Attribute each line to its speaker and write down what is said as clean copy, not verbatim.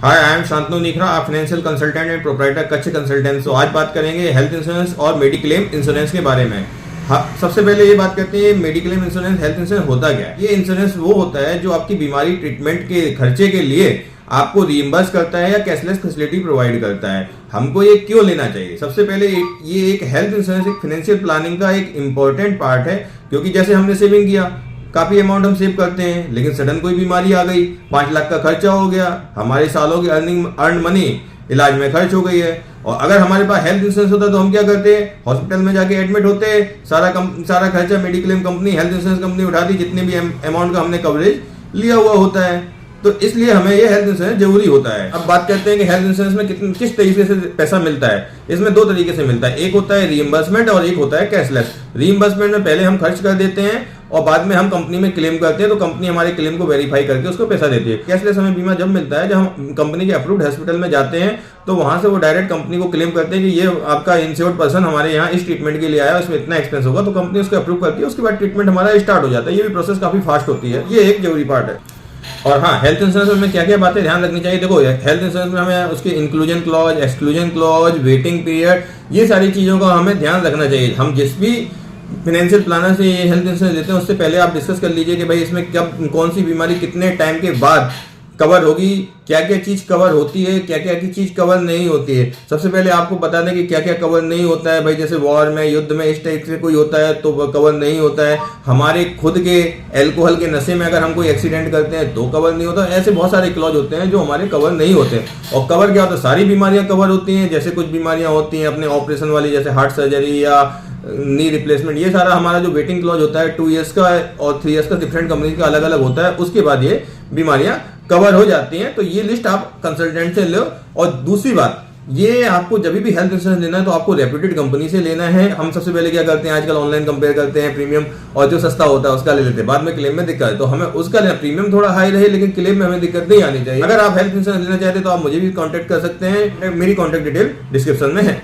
Speaker 1: Hi, I am Shantanu निखरा, आप financial consultant and proprietor Kutch consultant. तो आज बात करेंगे हेल्थ इंश्योरेंस और मेडिक्लेम इंश्योरेंस के बारे में। हाँ, सबसे पहले ये बात करते हैं मेडिक्लेम इंश्योरेंस, हेल्थ इंश्योरेंस होता क्या है। ये इंश्योरेंस वो होता है जो आपकी बीमारी ट्रीटमेंट के खर्चे के लिए आपको रिइम्बर्स करता है या कैशलेस फैसिलिटी प्रोवाइड करता है। हमको ये क्यों लेना चाहिए? सबसे पहले ये एक हेल्थ इंश्योरेंस एक फाइनेंशियल प्लानिंग का एक इंपॉर्टेंट पार्ट है, क्योंकि जैसे हमने सेविंग किया, काफी अमाउंट हम सेव करते हैं, लेकिन सडन कोई बीमारी आ गई, 5 लाख का खर्चा हो गया, हमारे सालों की अर्न मनी इलाज में खर्च हो गई है। और अगर हमारे पास हेल्थ इंश्योरेंस होता तो हम क्या करते हैं? हॉस्पिटल में जाके एडमिट होते, सारा खर्चा mediclaim company, health insurance company उठाती, जितने भी अमाउंट का हमने कवरेज लिया हुआ होता है। तो इसलिए हमें ये हेल्थ इंश्योरेंस जरूरी होता है। अब बात करते हैं कि हेल्थ इंश्योरेंस में किस तरीके से पैसा मिलता है। इसमें 2 तरीके से मिलता है, एक होता है रीइंबर्समेंट और एक होता है कैशलेस। रीइंबर्समेंट में पहले हम खर्च कर देते हैं और बाद में हम कंपनी में क्लेम करते हैं, तो कंपनी हमारे क्लेम को वेरीफाई करके उसको पैसा देती है। कैशलेस हमें बीमा जब मिलता है जब हम कंपनी के अप्रूव्ड हॉस्पिटल में जाते हैं, तो वहां से वो डायरेक्ट कंपनी को क्लेम करते हैं कि ये आपका इंश्योर्ड पर्सन हमारे यहाँ इस ट्रीटमेंट के लिए आया, उसमें इतना एक्सपेंस होगा, तो कंपनी उसको अप्रूव करती है। उसके बाद ट्रीटमेंट हमारा स्टार्ट हो जाता है। ये भी प्रोसेस काफी फास्ट होती है। ये एक जरूरी पार्ट है। और हाँ, हेल्थ इंश्योरेंस में क्या क्या बातें ध्यान रखनी चाहिए। देखो, हेल्थ इंश्योरेंस में हमें उसके inclusion clause, exclusion clause, waiting period, ये सारी चीजों का हमें ध्यान रखना चाहिए। हम जिस भी फाइनेंशियल प्लानर से ये हेल्थ इंश्योरेंस लेते हैं, उससे पहले आप डिस्कस कर लीजिए कि भाई इसमें कब कौन सी बीमारी कितने टाइम के बाद कवर होगी, क्या क्या चीज कवर होती है, क्या क्या की चीज कवर नहीं होती है। सबसे पहले आपको बता दें कि क्या क्या कवर नहीं होता है। भाई जैसे वॉर में, युद्ध में, इस टाइप से कोई होता है तो कवर नहीं होता है। हमारे खुद के अल्कोहल के नशे में अगर हम कोई एक्सीडेंट करते हैं तो कवर नहीं होता। ऐसे बहुत सारे क्लॉज होते हैं जो हमारे कवर नहीं होते। और कवर क्या होता है? सारी बीमारियां कवर होती हैं। जैसे कुछ बीमारियां होती हैं अपने ऑपरेशन वाली, जैसे हार्ट सर्जरी या नी रिप्लेसमेंट, ये सारा हमारा जो वेटिंग क्लॉज होता है 2 ईयर्स का और 3 ईयर्स का डिफरेंट कंपनी का अलग अलग होता है। उसके बाद ये बीमारियां कवर हो जाती हैं। तो ये लिस्ट आप कंसल्टेंट से लो। और दूसरी बात, ये आपको जब भी हेल्थ इंश्योरेंस लेना है तो आपको रेप्यूटेड कंपनी से लेना है। हम सबसे पहले क्या करते हैं, आजकल ऑनलाइन कंपेयर करते हैं प्रीमियम, और जो सस्ता होता है उसका ले लेते हैं। बाद में क्लेम में दिक्कत है तो हमें उसका लेना, प्रीमियम थोड़ा हाई रहे लेकिन क्लेम में हमें दिक्कत नहीं आनी चाहिए। अगर आप हेल्थ इंश्योरेंस लेना चाहते हैं तो आप मुझे भी कॉन्टेक्ट कर सकते हैं। मेरी कॉन्टेक्ट डिटेल डिस्क्रिप्शन में है।